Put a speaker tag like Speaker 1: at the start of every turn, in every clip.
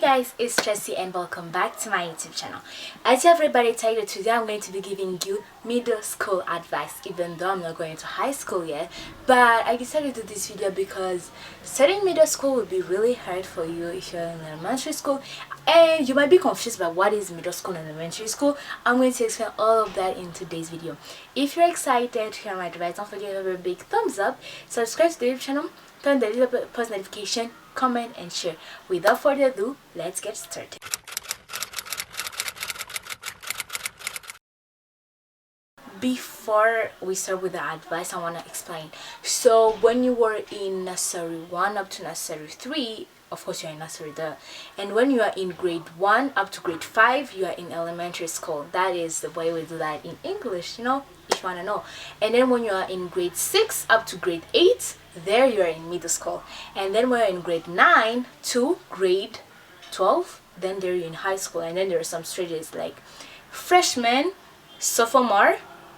Speaker 1: guys, it's Tressy and welcome back to my YouTube channel. As you have everybody titled, today I'm going to be giving you middle school advice, even though I'm not going to high school yet. But I decided to do this video because starting middle school will be really hard for you if you're in elementary school, and you might be confused by what is middle school and elementary school. I'm going to explain all of that in today's video. If you're excited to hear my advice, don't forget to give a big thumbs up, subscribe to the YouTube channel, turn the little post notification, comment and share. Without further ado, let's get started. Before we start with the advice, I want to explain. So when you were in nursery 1 up to nursery 3, of course you're in nursery there, and when you are in grade 1 up to grade 5, you are in elementary school. That is the way we do that in English, you know, if you want to know. And then when you are in grade 6 up to grade 8, there you are in middle school. And then when you're in grade 9 to grade 12, then there you're in high school. And then there are some stages like freshman, sophomore,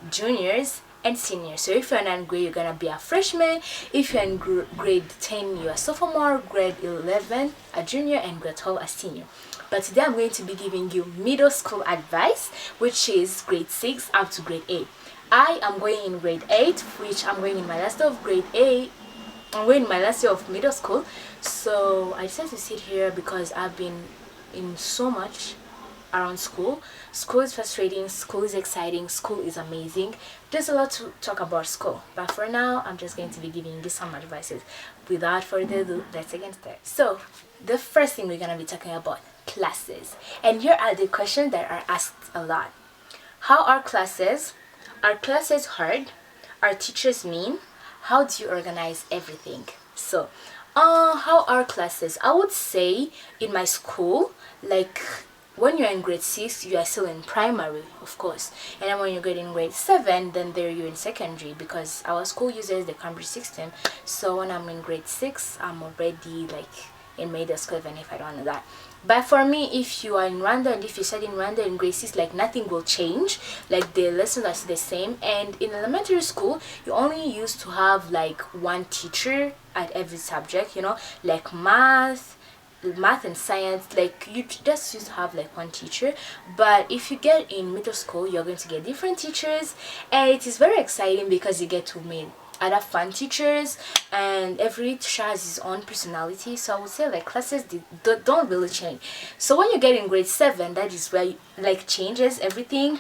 Speaker 1: juniors and seniors. So if you're in 9th grade, you're gonna be a freshman. If you're in grade 10, you're a sophomore, grade 11 a junior, and grade 12 a senior. But today I'm going to be giving you middle school advice, which is grade 6 up to grade 8. I am going in grade 8, which I'm going in my last year of grade 8. I'm going in my last year of middle school. So I decided to sit here because I've been in so much around school. School is frustrating, school is exciting, school is amazing. There's a lot to talk about school, but for now I'm just going to be giving you some advices. Without further ado, let's get started. So the first thing we're going to be talking about, classes. And here are the questions that are asked a lot. How are classes? Are classes hard? Are teachers mean? How do you organize everything? So how are classes? I would say in my school, like when you're in grade 6, you are still in primary, of course, and then when you get in grade 7, then there you're in secondary, because our school uses the Cambridge system. So when I'm in grade 6, I'm already like in middle school, even if I don't know that. But for me, if you are in Rwanda and if you study in Rwanda in grade 6, like nothing will change, like the lessons are the same. And in elementary school, you only used to have like one teacher at every subject, you know, like math and science, like you just used to have like one teacher. But if you get in middle school, you're going to get different teachers, and it is very exciting because you get to meet other fun teachers, and every teacher has his own personality. So I would say like classes don't really change. So when you get in grade 7, that is where like changes everything,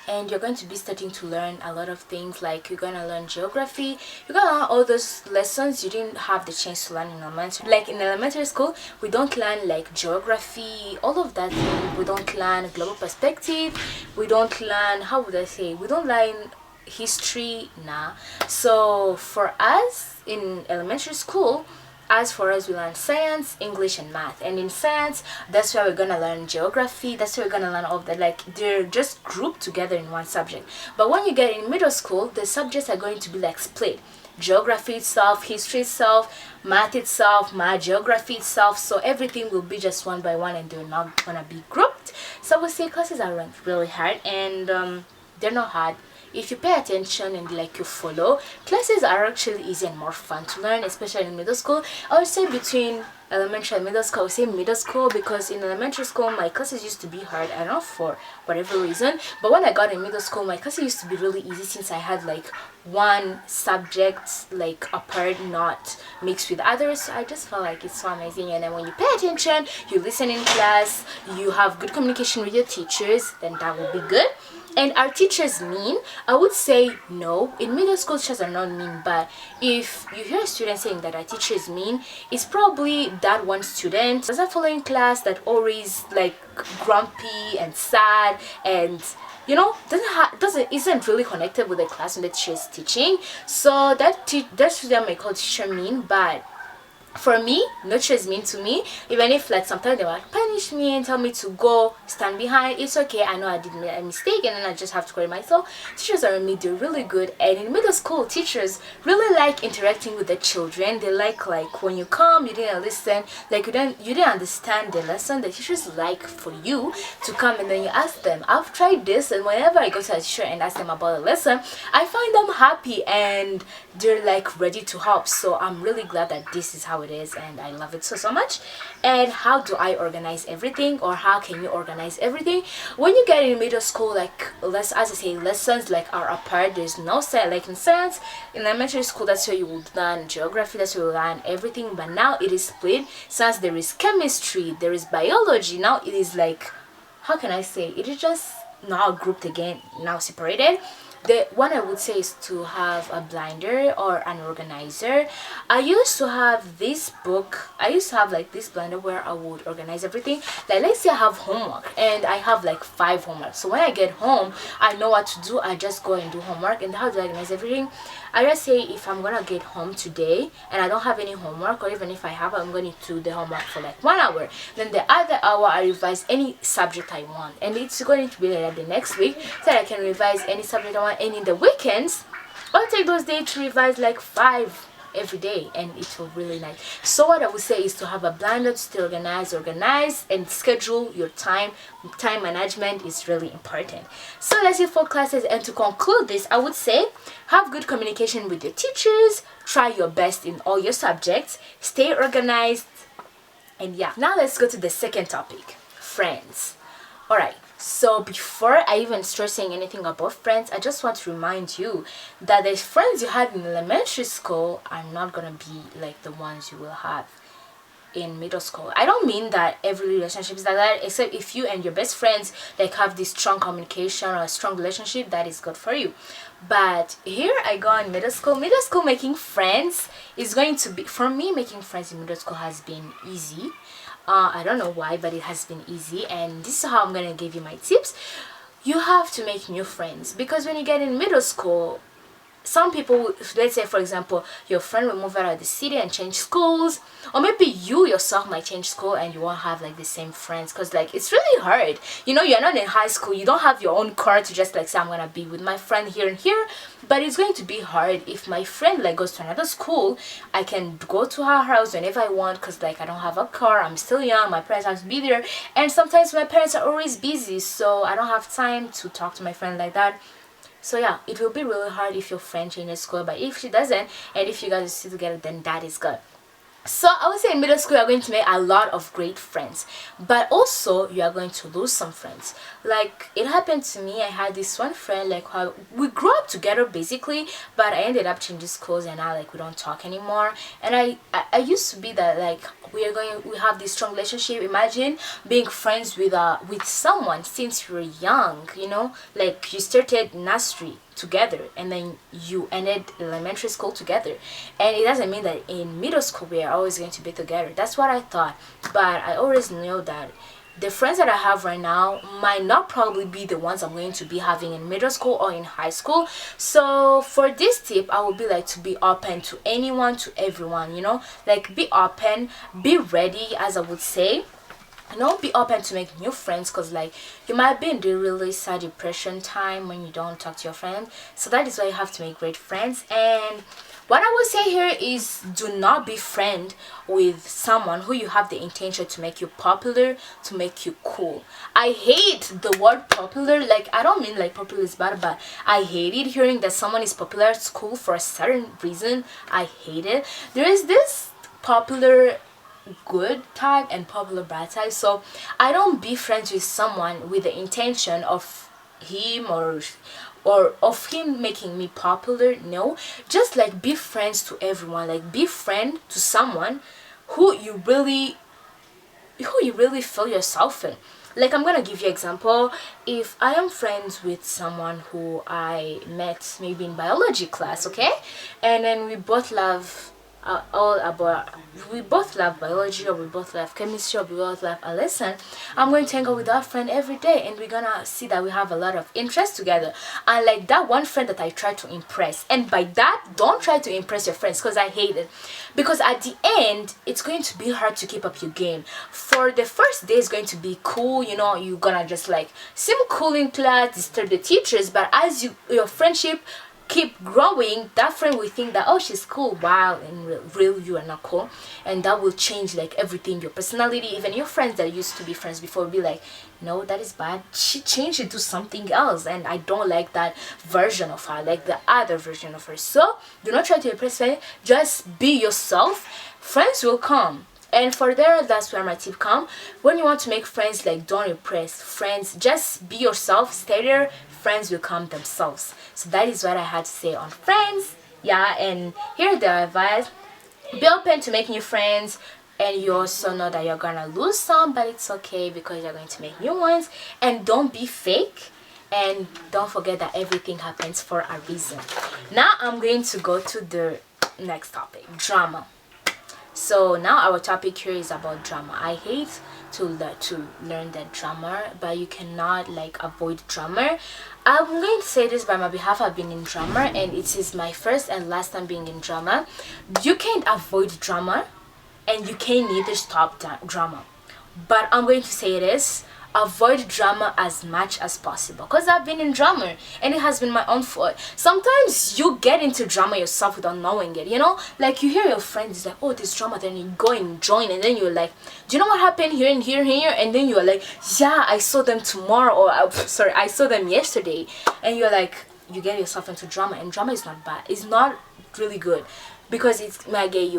Speaker 1: and you're going to be starting to learn a lot of things. Like you're gonna learn geography, you're gonna learn all those lessons you didn't have the chance to learn in elementary. Like in elementary school, we don't learn like geography, all of that thing. We don't learn global perspective, we don't learn, how would I say, we don't learn history. Nah. So for us in elementary school, as for us, we learn science, English and math. And in science, that's where we're gonna learn geography, that's where we're gonna learn all of that. Like they're just grouped together in one subject. But when you get in middle school, the subjects are going to be like split: geography itself, history itself, math itself, geography itself. So everything will be just one by one, and they're not gonna be grouped. So I would say classes are really hard, and they're not hard if you pay attention and like you follow. Classes are actually easy and more fun to learn, especially in middle school. I would say between elementary and middle school, I would say middle school, because in elementary school my classes used to be hard, I don't know for whatever reason. But when I got in middle school, my classes used to be really easy, since I had like one subject like apart, not mixed with others. So I just felt like it's so amazing. And then when you pay attention, you listen in class, you have good communication with your teachers, then that will be good. And are teachers mean? I would say no. In middle school, teachers are not mean, but if you hear a student saying that a teacher is mean, it's probably that one student doesn't follow in class, that always like grumpy and sad, and you know isn't really connected with the class when the teacher is teaching. So that student may call teacher mean. But for me, no teacher is mean to me. Even if like sometimes they might punish me and tell me to go stand behind, it's okay. I know I did make a mistake, and then I just have to correct myself. Teachers are they're really good. And in middle school, teachers really like interacting with the children. They like when you come, you didn't listen, like you didn't understand the lesson, the teachers like for you to come and then you ask them. I've tried this, and whenever I go to a teacher and ask them about a lesson, I find them happy and they're like ready to help. So I'm really glad that this is how how it is, and I love it so much. And how do I organize everything, or how can you organize everything when you get in middle school? Like, as I say, lessons like are apart. There's no set, like in science in elementary school, that's where you will learn geography, that's where you learn everything, but now it is split. Since there is chemistry, there is biology, now it is like, how can I say, it is just not grouped again, now separated. The one I would say is to have a blinder or an organizer. I used to have this book, I used to have like this blinder where I would organize everything. Like, let's say I have homework and I have like 5 homework, so when I get home I know what to do. I just go and do homework. And how do I organize everything? I just say, if I'm gonna get home today and I don't have any homework, or even if I have, I'm going to do the homework for like 1 hour, then the other hour I revise any subject I want, and it's going to be like the next week, so I can revise any subject I want. And in the weekends I'll take those days to revise like 5 every day, and it will really nice. So what I would say is to have a blinder, to stay organize and schedule your time. Time management is really important. So let's say for classes, and to conclude this, I would say have good communication with your teachers, try your best in all your subjects, stay organized, and yeah. Now let's go to the second topic, friends. Alright, so before I even start saying anything about friends, I just want to remind you that the friends you had in elementary school are not gonna be like the ones you will have in middle school. I don't mean that every relationship is like that, except if you and your best friends like have this strong communication or a strong relationship, that is good for you. But here I go in middle school. Middle school, making friends is going to be, for me, making friends in middle school has been easy. I don't know why, but it has been easy, and this is how I'm gonna give you my tips. You have to make new friends, because when you get in middle school, some people, let's say for example your friend will move out of the city and change schools, or maybe you yourself might change school and you won't have like the same friends, because like it's really hard, you know, you're not in high school, you don't have your own car to just like say I'm gonna be with my friend here and here. But it's going to be hard if my friend like goes to another school. I can go to her house whenever I want, because like I don't have a car, I'm still young, my parents have to be there, and sometimes my parents are always busy, so I don't have time to talk to my friend like that. So yeah, it will be really hard if your friend changes school, but if she doesn't, and if you guys are still together, then that is good. So I would say in middle school you are going to make a lot of great friends, but also you are going to lose some friends. Like, it happened to me. I had this one friend, like how we grew up together basically, but I ended up changing schools and now like we don't talk anymore. And I used to be that like we have this strong relationship. Imagine being friends with someone since you were young, you know, like you started nursery together and then you ended elementary school together, and it doesn't mean that in middle school we are always going to be together. That's what I thought, but I always knew that the friends that I have right now might not probably be the ones I'm going to be having in middle school or in high school. So for this tip, I would be like to be open to anyone, to everyone, you know, like be open, be ready, as I would say. You know, be open to make new friends, because like you might be in the really sad depression time when you don't talk to your friends. So that is why you have to make great friends. And what I would say here is, do not be friend with someone who you have the intention to make you popular, to make you cool. I hate the word popular. Like, I don't mean like popular is bad, but I hate it hearing that someone is popular at school for a certain reason. I hate it. There is this popular good type and popular bad type. So I don't be friends with someone with the intention of him or of him making me popular. No, just like be friends to everyone. Like, be friend to someone who you really feel yourself in. Like, I'm gonna give you an example. If I am friends with someone who I met maybe in biology class, okay, and then we both love we both love biology, or we both love chemistry, or we both love a lesson, I'm going to hang out with that friend every day, and we're gonna see that we have a lot of interest together. And like that one friend that I try to impress, and by that, don't try to impress your friends, because I hate it, because at the end it's going to be hard to keep up your game. For the first day it's going to be cool, you know, you're gonna just like seem cool in class, disturb the teachers, but as your friendship keep growing, that friend will think that, oh, she's cool, while in real you are not cool, and that will change like everything, your personality. Even your friends that used to be friends before will be like, no, that is bad, she changed it to something else, and I don't like that version of her, like the other version of her. So do not try to impress her, just be yourself. friends will come. And for there, that's where my tip come. When you want to make friends, like, don't impress friends, just be yourself, stay there, friends will come themselves. So that is what I had to say on friends. Yeah, and here are the advice. Be open to make new friends, and you also know that you're gonna lose some, but it's okay because you're going to make new ones. And don't be fake, and don't forget that everything happens for a reason. Now I'm going to go to the next topic, drama. So now our topic here is about drama. I hate to learn that drama, but you cannot like avoid drama. I'm going to say this by my behalf. I've been in drama, and it is my first and last time being in drama. You can't avoid drama, and you can't neither stop drama. But I'm going to say this: avoid drama as much as possible, because I've been in drama and it has been my own fault. Sometimes you get into drama yourself without knowing it, you know, like you hear your friends like, oh, this drama, then you go and join, and then you're like, do you know what happened here and here and here? And then you're like, yeah, I saw them tomorrow, or I saw them yesterday. And you're like, you get yourself into drama, and drama is not bad, it's not really good, because it's get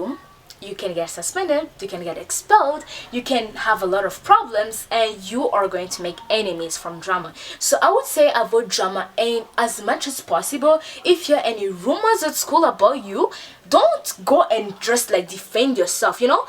Speaker 1: you can get suspended, you can get expelled, you can have a lot of problems, and you are going to make enemies from drama. So I would say avoid drama and as much as possible. If you hear any rumors at school about you, don't go and just like defend yourself, you know.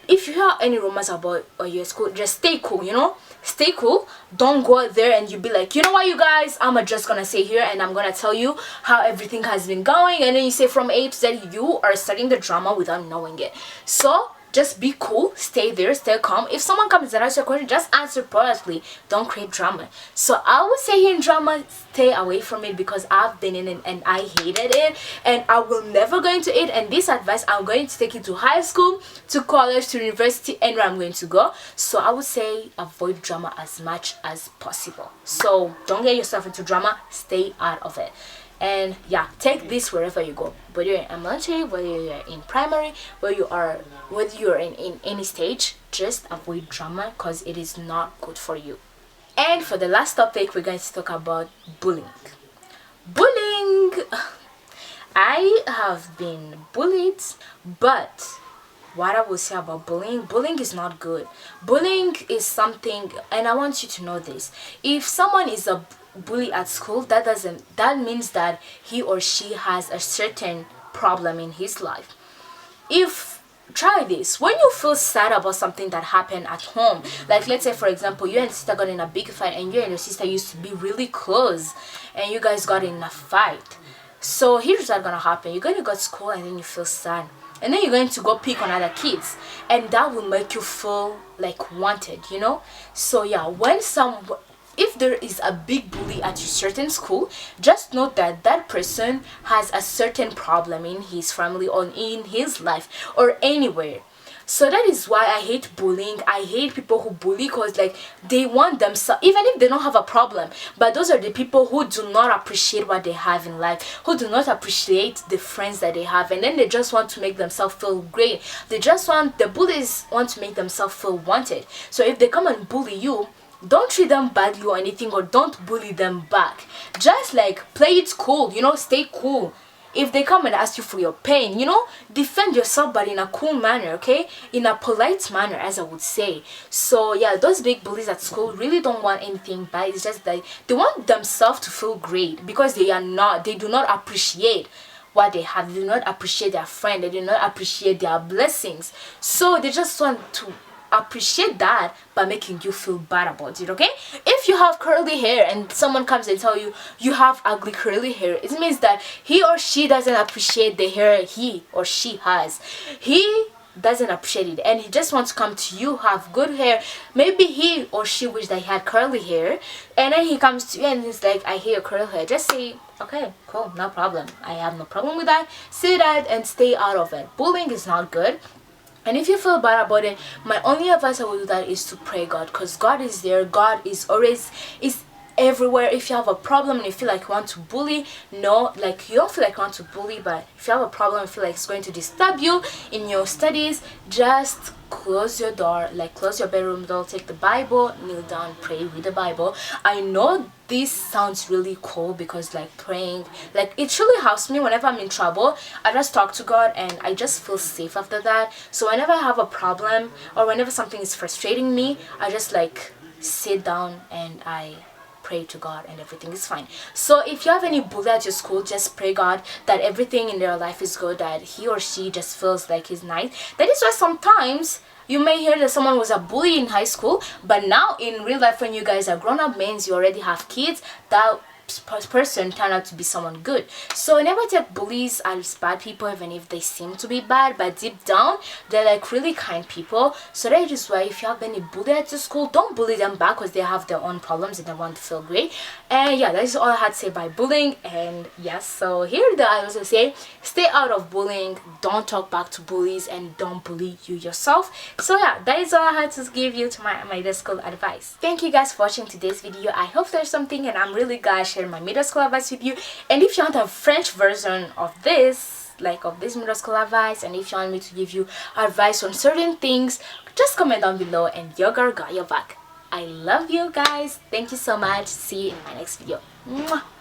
Speaker 1: If you hear any rumors about your school, just stay cool, you know. Stay cool. Don't go out there and you be like, you know what, you guys, I'm just gonna stay here and I'm gonna tell you how everything has been going, and then you say from A to Z, you are starting the drama without knowing it. So just be cool, stay there, stay calm. If someone comes and asks you a question, just answer politely. Don't create drama. So I would say here in drama, stay away from it, because I've been in it and I hated it, and I will never go into it. And this advice, I'm going to take it to high school, to college, to university, anywhere I'm going to go. So I would say avoid drama as much as possible. So don't get yourself into drama, stay out of it. And yeah, take this wherever you go, whether you're in elementary, whether you're in primary, whether you're in any stage, just avoid drama, because it is not good for you. And for the last topic, we're going to talk about bullying. Bullying. I have been bullied, but what I will say about bullying is not good. Bullying is something, and I want you to know this: if someone is a bully at school, that means that he or she has a certain problem in his life. Try this: when you feel sad about something that happened at home, like let's say for example, you and sister got in a big fight, and you and your sister used to be really close, and you guys got in a fight. So here's what's gonna happen: you're gonna go to school, and then you feel sad, and then you're going to go pick on other kids, and that will make you feel like wanted, you know. So yeah, if there is a big bully at a certain school, just note that that person has a certain problem in his family or in his life or anywhere. So that is why I hate bullying. I hate people who bully, because like they want themselves, even if they don't have a problem, but those are the people who do not appreciate what they have in life, who do not appreciate the friends that they have, and then they just want to make themselves feel great. The bullies want to make themselves feel wanted. So if they come and bully you, don't treat them badly or anything, or don't bully them back. Just like play it cool, you know, stay cool. If they come and ask you for your pain, you know, defend yourself, but in a cool manner, okay? In a polite manner, as I would say. So yeah, those big bullies at school really don't want anything bad. It's just that they want themselves to feel great, because they do not appreciate what they have. They do not appreciate their friend. They do not appreciate their blessings. So they just want to appreciate that by making you feel bad about it, okay? If you have curly hair and someone comes and tell you you have ugly curly hair, it means that he or she doesn't appreciate the hair he or she has. He doesn't appreciate it, and he just wants to come to you, have good hair. Maybe he or she wish that he had curly hair, and then he comes to you and he's like, I hear curly hair. Just say, okay, cool, no problem, I have no problem with that. Say that and stay out of it. Bullying is not good. And if you feel bad about it, my only advice I would do that is to pray God, because God is there. God is everywhere. If you have a problem and you feel like you want to bully, no, like you don't feel like you want to bully, but if you have a problem and feel like it's going to disturb you in your studies, just close your door, like close your bedroom door, take the Bible, kneel down, pray, read the Bible. I know this sounds really cool because like praying, like it truly helps me whenever I'm in trouble. I just talk to God and I just feel safe after that. So whenever I have a problem or whenever something is frustrating me, I just like sit down and I pray to God and everything is fine. So if you have any bully at your school, just pray God that everything in their life is good, that he or she just feels like he's nice. That is why sometimes you may hear that someone was a bully in high school, but now in real life when you guys are grown up, means you already have kids, that person turned out to be someone good. So I never take bullies as bad people, even if they seem to be bad, but deep down they're like really kind people. So that is why if you have any bully at your school, don't bully them back because they have their own problems and they want to feel great. And yeah, that is all I had to say by bullying. And yes, so here I also say stay out of bullying, don't talk back to bullies, and don't bully you yourself. So yeah, that is all I had to give you to my middle school advice. Thank you guys for watching today's video. I hope there's something, and I'm really glad I shared my middle school advice with you. And if you want a French version of this, like of this middle school advice, and if you want me to give you advice on certain things, just comment down below and your girl got your back. I love you guys. Thank you so much. See you in my next video. Mwah.